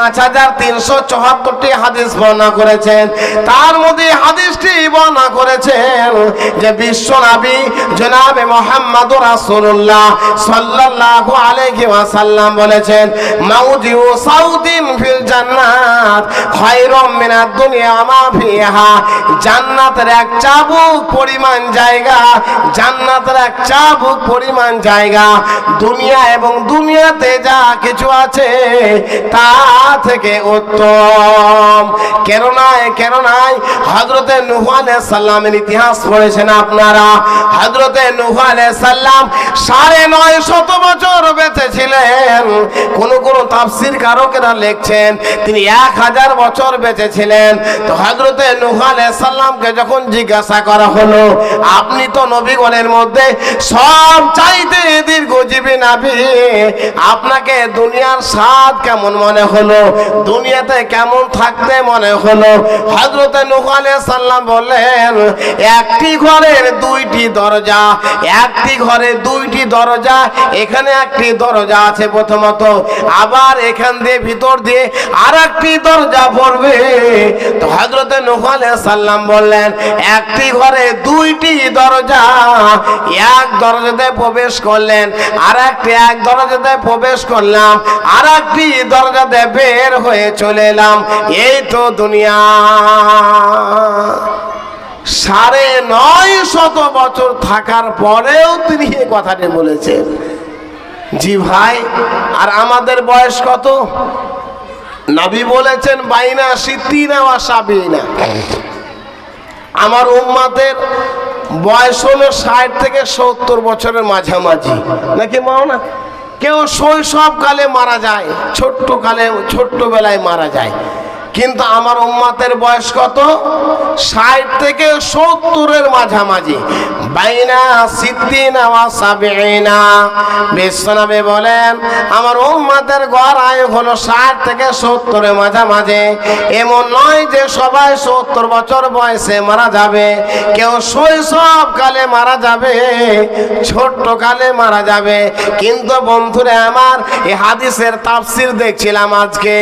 5374টি হাদিস বর্ণনা করেছেন। তার মধ্যে হাদিসটি বর্ণনা করেছেন যে বিশ্বনবী জনাবে মুহাম্মদুর রাসূলুল্লাহ সাল্লাল্লাহু আলাইহি ওয়াসাল্লাম বলেছেন, মাউদিউ সাউদিন ফিল জান্নাত খায়রুম মিনাদ দুনিয়া মা ফিহা। জান্নাতের এক চাবুক পরিমাণ জায়গা, জান্নাতের এক চাবুক পরিমাণ জায়গা দুনিয়া এবং দুনিয়াতে যা কিছু আছে তা থেকে উত্তম। কেন নয় হযরতে নূহ আলাইহিস সালামের ইতিহাস পড়েছেন আপনারা। হযরতে নূহ আলাইহিস সালাম 950 বছর বেঁচে ছিলেন। কোন তাফসীর কারকেরা লিখছেন তিনি 1000 বছর বেঁচে ছিলেন। তো হযরতে নূহ আলাইহিস সালামকে যখন জিজ্ঞাসা করা হলো, আপনি তো নবীগণের মধ্যে সব চাইতে দীর্ঘজীবী নবী, আপনাকে দুনিয়ার স্বাদ কেমন মনে হলো, দুনিয়াতে কেমন থাকতে মনে হলো? হযরতে নূহ আলাইহিস সালাম বললেন, একটি ঘরের দুইটি দরজা, একটি ঘরে দুইটি দরজা, এখানে একটি দরজা আছে প্রথমত, আবার এখান দিয়ে ভিতর দিয়ে আরেকটি দরজা পড়বে। তো হযরতে নূহ আলাইহিস সালাম বললেন, একটি ঘরে দুইটি দরজা, এক দরজাতে প্রবেশ করলেন, এক দরজাতে প্রবেশ করলাম, আরেকটি দরজাতে বের হয়ে চলে এলাম। এই তো দুনিয়া। 950 বছর থাকার পরেও তিনি এই কথাটি বলেছেন। জি ভাই, আর আমাদের বয়স কত? নবী বলেছেন বাইনা সিদ্দিনা ওয়া সাবিনা। আমার উম্মতের বয়স হলো 60 থেকে 70 বছরের মাঝামাঝি, নাকি মাওনা? কেউ শৈশবকালে মারা যায়, ছোট্টবেলায় মারা যায়, কিন্তু আমার উম্মতের বয়স কত? 60 থেকে 70-এর মাঝামাঝি, বাইনা সিদ্দিনা ওয়া সাবিনা। বিশ্বনবী বলেন আমার উম্মতের গড় আয়ু হলো 60 থেকে 70-এর মাঝামাঝি। এমন নয় যে সবাই 70 বছর বয়সে মারা যাবে, কেউ শৈশবকালে মারা যাবে, ছোট্টকালে মারা যাবে। কিন্তু বন্ধুরা আমার, এই হাদিসের তাফসীর দেখছিলাম আজকে,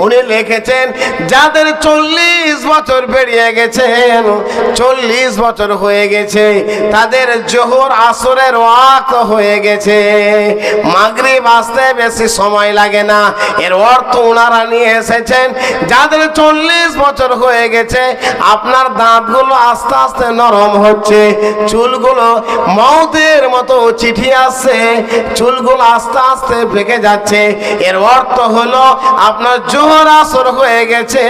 উনি লিখেছেন যাদের 40 বছর পেরিয়ে গেছেন, 40 বছর হয়ে গেছে, তাদের জোহর আসরের ওয়াক্ত হয়ে গেছে, মাগরিব আসতে বেশি সময় লাগে না। এর অর্থ ওনারা নিয়ে এসেছেন যাদের 40 বছর হয়ে গেছে, আপনার দাঁতগুলো আস্তে আস্তে নরম হচ্ছে, চুলগুলো মৌতের মতো চিঠি আসছে, চুলগুলো আস্তে আস্তে পেকে যাচ্ছে। এর অর্থ হলো আপনার জোহর আসর হয়ে গেছে,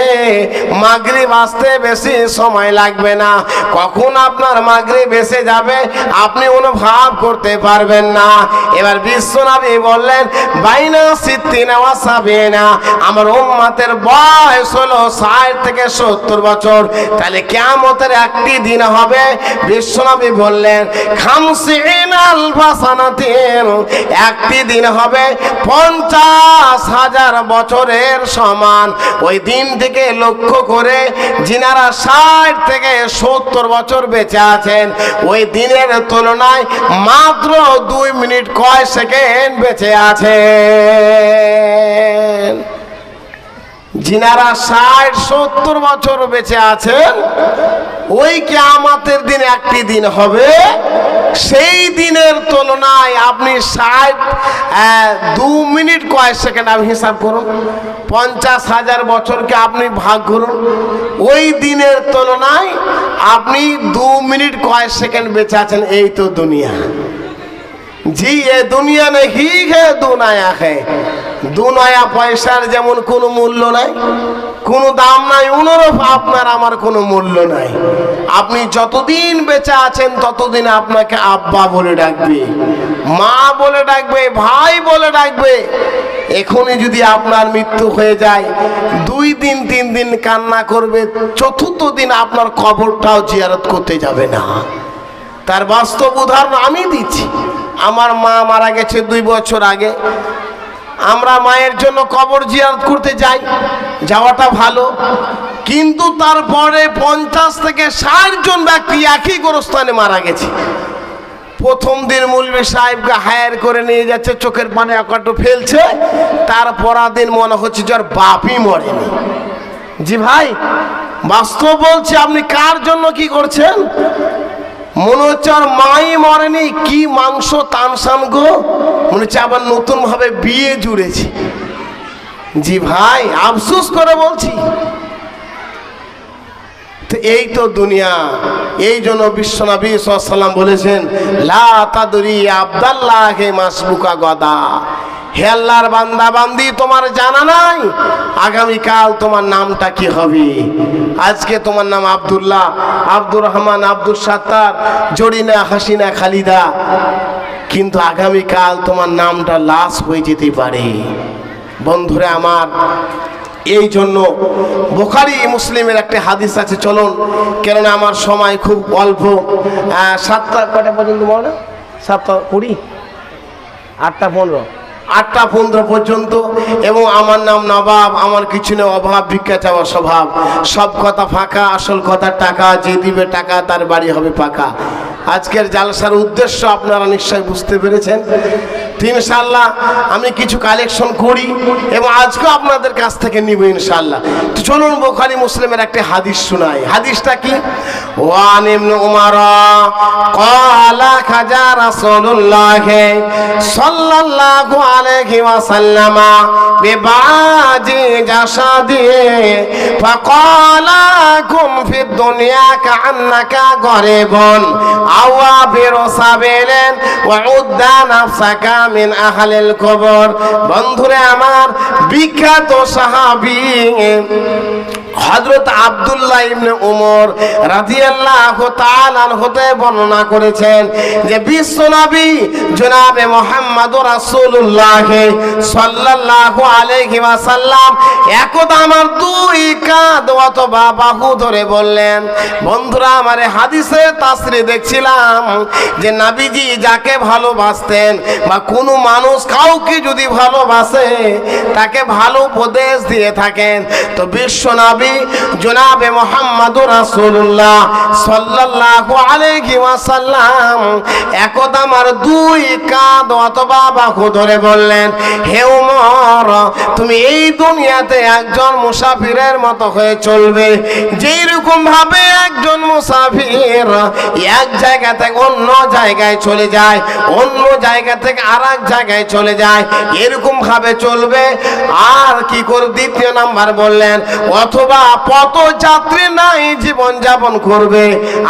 মাগরিব আসতে বেশি সময় লাগবে না। কখন আপনার মাগরিব এসে যাবে আপনি অনুভব করতে পারবেন না। এবার বিশ্বনবী বললেন বাইনা সিদ্দিনা ওয়া সাবিনা, আমার উম্মতের বয়স হলো 60 থেকে 70 বছর। তাহলে কিয়ামতের একটি দিন হবে, বিশ্বনবী বললেন খামসিনা আলফা সানাতিন, একটি দিন হবে 50,000 বছরের সমান। ওই দিন থেকে লক্ষ্য করে যিনারা 60 থেকে 70 বছর বেঁচে আছেন, ওই দিনের তুলনায় মাত্র 2 মিনিট কয় সেকেন্ড বেঁচে আছেন। যিনারা 60-70 বছর বেঁচে আছেন, ওই কিয়ামতের দিন একটি দিন হবে, সেই দিনের তুলনায় আপনি 2 মিনিট কয় সেকেন্ড আপনি হিসাব করুন, 50,000 বছরকে আপনি ভাগ করুন, ওই দিনের তুলনায় আপনি 2 মিনিট কয় সেকেন্ড বেঁচে আছেন। এই তো দুনিয়া। জি, এ দুনিয়া নেই হে দুনায়া হে। 2 নয়া পয়সার যেমন কোনো মূল্য নাই, কোনো দাম নাই, অনুরূপ আপনার আমার কোনো মূল্য নাই। আপনি যতদিন বেঁচে আছেন ততদিন আপনাকে আব্বা বলে ডাকবে, মা বলে ডাকবে, ভাই বলে ডাকবে। এখনই যদি আপনার মৃত্যু হয়ে যায়, 2 দিন 3 দিন কান্না করবে, চতুর্থ দিন আপনার কবরটাও জিয়ারত করতে যাবে না। তার বাস্তব উদাহরণ আমি দিচ্ছি। আমার মা মারা গেছে 2 বছর আগে। আমরা মায়ের জন্য কবর জিয়ারত করতে যাই, যাওয়াটা ভালো, কিন্তু তারপরে 50 থেকে 60 জন ব্যক্তি একই গোরস্থানে মারা গেছে। প্রথম দিন মৌলভী সাহেবকে হায়ার করে নিয়ে যাচ্ছে, চোখের পানি একটু ফেলছে, তারপর দিন মনে হচ্ছে যে ওর বাপই মরেনি। জি ভাই, বাস্তব বলছি, আপনি কার জন্য কি করছেন? মনে হচ্ছে আর মাই মরেনি, কি মাংস তানসান গো, মনে হচ্ছে আবার নতুন ভাবে বিয়ে জুড়েছে। জি ভাই, আফসোস করে বলছি। তো এই তো দুনিয়া। এই জন্য বিশ্বনবী সাল্লাল্লাহু আলাইহি ওয়াসাল্লাম বলেছেন, লা তাদরি আব্দাল্লাহি মাসবুকা গদা, হে আল্লাহর বান্দা বান্দি, তোমার জানা নাই আগামীকাল তোমার নামটা কি হবে। আজকে তোমার নাম আব্দুল্লাহ, আব্দুর রহমান, আব্দুল সাত্তার, জরিনা, হাসিনা, খালিদা, কিন্তু আগামীকাল তোমার নামটা লাশ হয়ে যেতে পারে। বন্ধুরা আমার, এই জন্য বুখারী মুসলিমের একটা হাদিস আছে, চলুন, কেননা আমার সময় খুব অল্প। 7টা কটা পর্যন্ত বলো? 7টা 20, 8টা 15, 8টা 15 পর্যন্ত। এবং আমার নাম নবাব, আমার কিছু নেই অভাব, ভিক্ষা চাওয়ার স্বভাব, সব কথা ফাঁকা, আসল কথা টাকা, যে দিবে টাকা তার বাড়ি হবে পাকা। আজকের জালসার উদ্দেশ্য আপনারা নিশ্চয় বুঝতে পেরেছেন। ইনশাআল্লাহ আমি কিছু কালেকশন করি এবং আজকে আপনাদের কাছ থেকে নিব ইনশাআল্লাহ। তো চলুন বুখারী মুসলিমের একটা হাদিস শোনাই। হাদিসটা কি? ওয়ান ইবনে উমর ক্বালা খাজা রাসূলুল্লাহ সাল্লাল্লাহু আলাইহি ওয়াসাল্লাম বিবাজি জাসাদি ফাকালা কুম ফিদ দুনিয়া কাআন্নাকা গরিবুন আও আবিরু সাবিলিন ওয়া উদ্দা নাফসাকা মিন আহলিল কবর। বন্ধুরে আমার, বিখ্যাত সাহাবী হযরত আব্দুল্লাহ ইবনে উমর রাদিয়াল্লাহু তাআলা হতে বর্ণনা করেছেন যে বিশ্বনবী জনাবে মুহাম্মদুর রাসূলুল্লাহ সাল্লাল্লাহু আলাইহি ওয়াসাল্লাম একদা আমার দুই কাঁধ অথবা বাহু ধরে বললেন। বন্ধুরা আমার, হাদিসে তাসরি দেখছিলাম যে নবীজি যাকে ভালোবাসতেন বা কোনো মানুষ কাউকে যদি ভালোবাসে তাকে ভালো উপদেশ দিয়ে থাকেন, তো বিশ্বনবী জনাবে মুহাম্মদুর রাসূলুল্লাহ সাল্লাল্লাহু আলাইহি ওয়াসাল্লাম একদা আমার দুই কাঁধ অথবা বাহু ধরে বললেন, হে ওমর, তুমি এই দুনিয়াতে একজন মুসাফিরের মতো হয়ে চলবে। যেই রকম ভাবে একজন মুসাফির এক জায়গা থেকে অন্য জায়গায় চলে যায়, অন্য জায়গা থেকে আরেক জায়গায় চলে যায়, এরকম ভাবে চলবে। আর কি করে? দ্বিতীয় নাম্বার বললেন, অথবা পথ যাত্রী নাই জীবন যাপন করবে।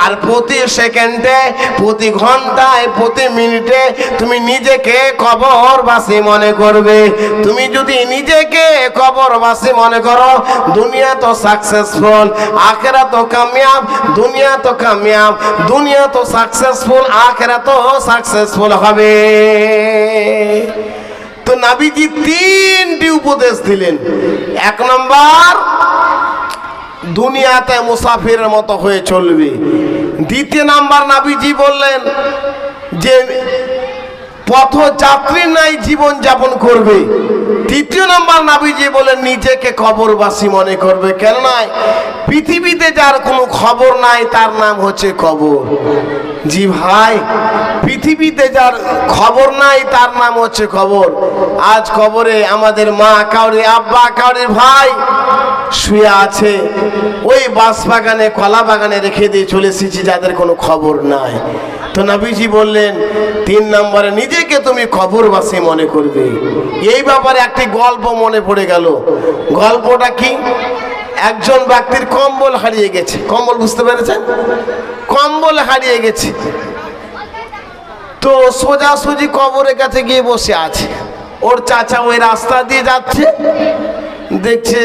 আর প্রতি সেকেন্ডে, প্রতি ঘন্টায়, প্রতি মিনিটে তুমি নিজেকে কবরবাসী মনে করবে। তুমি যদি নিজেকে কবরবাসী মনে করো, দুনিয়া তো সাকসেসফুল, আখিরাত তো কামিয়াব। দুনিয়া তো কামিয়াব, দুনিয়া তো সাকসেসফুল, আখিরাত তো সাকসেসফুল হবে। তো নবীজি 3টি উপদেশ দিলেন। 1 নম্বর, দুনিয়াতে মুসাফিরের মতো হয়ে চলবে। 2 নাম্বার নবীজি বললেন যে পথযাত্রী নাই জীবন যাপন করবে। 3 নাম্বার নবীজি বলেন নিজেকে কবরবাসী মনে করবে। কেন নয়? পৃথিবীতে যার কোনো খবর নাই তার নাম হচ্ছে কবর। জি ভাই, পৃথিবীতে যার খবর নাই তার নাম হচ্ছে কবর। আজ কবরে আমাদের মা কাউরি, আব্বা কাউরি, ভাই শুয়ে আছে, ওই বাঁশ বাগানে, কলা বাগানে রেখে দিয়ে চলে এসেছি, যাদের কোনো খবর নাই। তো নবীজি বললেন 3 নম্বরে নিজেকে তুমি কবরবাসী মনে করবে। এই ব্যাপারে একটি গল্প মনে পড়ে গেল। গল্পটা কি? একজন ব্যক্তির কম্বল হারিয়ে গেছে। কম্বল বুঝতে পেরেছেন? কম্বল হারিয়ে গেছে, তো সোজাসুজি কবরের কাছে গিয়ে বসে আছে। ওর চাচা ওই রাস্তা দিয়ে যাচ্ছে, দেখছে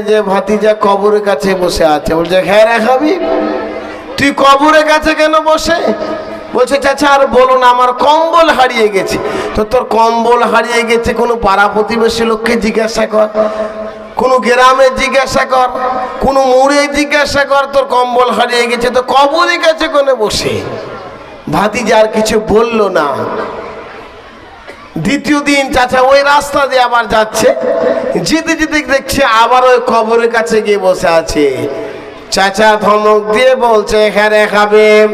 যে ভাতিজা কবরের কাছে বসে আছে। বলছে, হ্যাঁ রে হাবিব, তুই কবরের কাছে কেন বসে? বলছে, চাচা আর বলো না, আমার কম্বল হারিয়ে গেছে। তো তোর কম্বল হারিয়ে গেছে, কোনো পাড়া প্রতিবেশী লোককে জিজ্ঞাসা কর, কোনো গ্রামে জিজ্ঞাসা কর, কোনো মোড়ে জিজ্ঞাসা কর, তোর কম্বল হারিয়ে গেছে। তো কবরের কাছে কোনে বসে? ভাতিজা আর কিছু বলল না। দ্বিতীয় দিন চাচা ওই রাস্তা দিয়ে আবার যাচ্ছে, যেতে যেতে দেখছে আবার ওই কবরের কাছে গিয়ে বসে আছে। চাচা ধমক দিয়ে বলছে, হ্যাঁ রে হাবিব,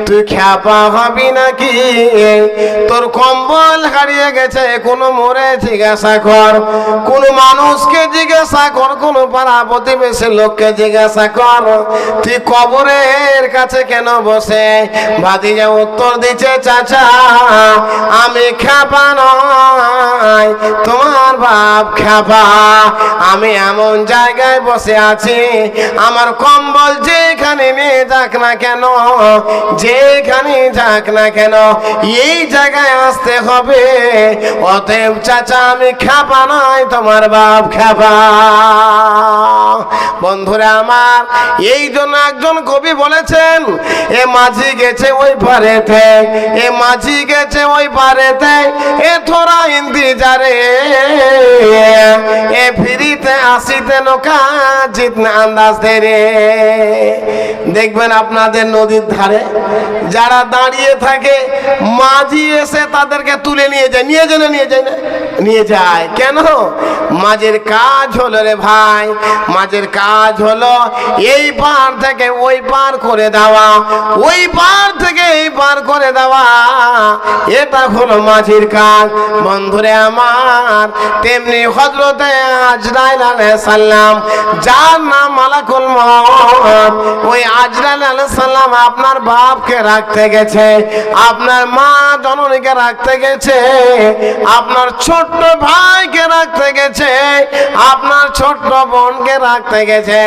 তুই খ্যাপা হবি নাকি? তোর কম্বল হারিয়ে গেছে, কোনো মোরে জিজ্ঞাসা কর, কোন মানুষকে জিজ্ঞাসা কর, কোন পাড়া প্রতিবেশী লোককে জিজ্ঞাসা কর, তুই কবরের কাছে কেন বসে? ভাতিজা উত্তর দিচ্ছে, চাচা আমি খ্যাপা নয়, তোমার বাপ খ্যাপা। আমি এমন জায়গায় বসে আছি, আমার কম্বল যেখানে নিয়ে যাক না কেন, যেখানে যাক না কেন, এই জায়গায় আসতে হবে। অতএব চাচা আমি খ্যাপা নয়, তোমার বাপ খ্যাপা। বন্ধুরা আমার, এই জন্য একজন কবি বলেছেন, এ মাঝি গেছে ওই পারেতে, এ মাঝি গেছে ওই পারেতে, এ থোড়া ইন্তিজারে, এ ফিরিতে আসিতে নৌকা জিতনা আন্দাজ রে। দেখবেন আপনাদের নদীর ধারে যারা দাঁড়িয়ে থাকে, মাঝি এসে তাদেরকে তুলে নিয়ে যায়, নিয়ে যায় না, নিয়ে যায় না, নিয়ে যায়। কেন? মাঝির কাজ হলো রে ভাই, মাঝির কাজ হলো এই পার থেকে ওই পার করে দেওয়া, ওই পার থেকে এই পার করে দেওয়া, এটা হলো মাঝির কাজ। বন্ধুরে আমার, তেমনি হযরতে আজরাইল আলাইহিস সালাম, যার নাম মালাকুল মউত, ওই আজরাইল আলাইহিস সালাম আপনার বাপকে রাখতে গেছে, আপনার মা জননীকে রাখতে গেছে, আপনার ছোট্ট ভাইকে রাখতে গেছে, আপনার ছোট্ট বোনকে রাখতে গেছে।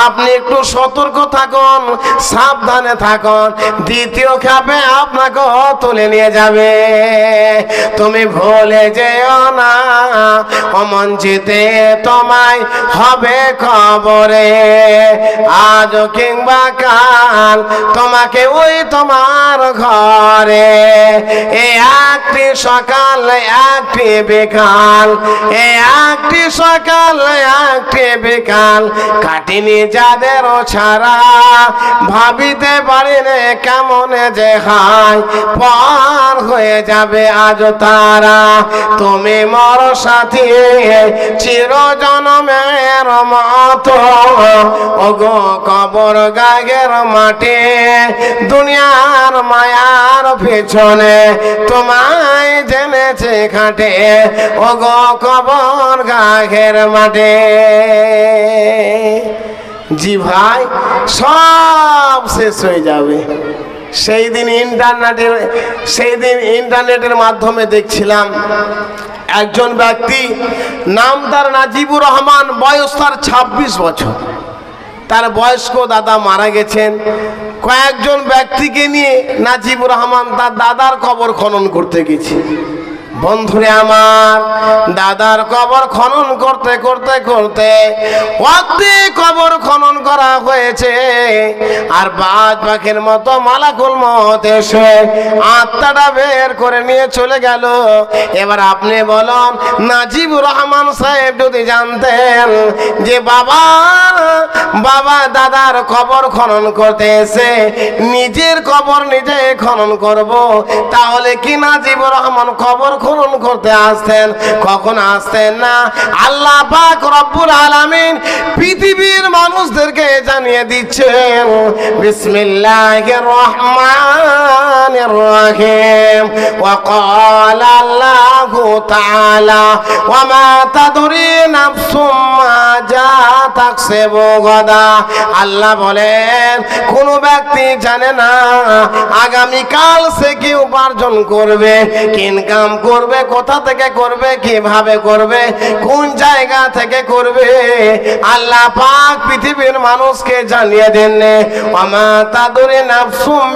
আপনি একটু সতর্ক থাকুন, সাবধানে থাকুন, দ্বিতীয় খাপে আপনাকে তুলে নিয়ে যাবে। তুমি ভুলে যেও না, অমঞ্চিতে তোমায় হবে খবরে, আজ কিংবা কাল তোমাকে ওই তোমার ঘরে। এ একটি সকাল একটি বিকাল, এ একটি সকাল একটি বিকাল, কাটিনি যাদেরও ছাড়া, ভাবিতে পারি নে কেমন যে হায় পার হয়ে যাবে আজ তারা। তুমি মর সাথী চির জনমের মতো, ওগো কবর গাগের মাটি, দুনিয়ার মায়ার পেছনে তোমায় জেনেছে খাটে, ওগো কবর গাগের মাঠে। জি ভাই, সব শেষ হয়ে যাবে। সেই দিন ইন্টারনেটের মাধ্যমে দেখছিলাম, একজন ব্যক্তি, নাম তার নাজিবুর রহমান, বয়স তার 26 বছর। তার বয়স্ক দাদা মারা গেছেন। কয়েকজন ব্যক্তিকে নিয়ে নাজিবুর রহমান তার দাদার কবর খনন করতে গেছে। বন্ধুরে আমার, দাদার কবর খনন করতে করতে করতে অর্ধেক কবর খনন করা হয়েছে, আর বাদ বাকির মতো মালাকুল মউত এসে আত্মাটা বের করে নিয়ে চলে গেল। এবার আপনি বলুন, নাজিবুর রহমান সাহেব যদি জানতেন যে বাবা দাদার কবর খনন করতে এসে নিজের কবর নিজে খনন করব, তাহলে কি নাজিবুর রহমান কবর খনন করতে আসতেন? কখন আসতেন না। আল্লাহ পাক রব্বুল আলামিন পৃথিবীর মানুষদেরকে জানিয়ে দিচ্ছেন, বিসমিল্লাহির রহমানির রহিম, ওয়া ক্বালা আল্লাহু তাআলা ওয়া মা তাদরি নাফসুম মাযা তাকসিবু গাদা। আল্লাহ বলেন, কোন ব্যক্তি জানে না আগামী কাল সে কি উপার্জন করবে, কি ইনকাম করবে, কোথা থেকে করবে, কিভাবে করবে, কোন জায়গা থেকে করবে। আল্লাহ পাক পৃথিবীর মানুষকে জানিয়ে দেন, ওয়া মা তাদরি নাফসুম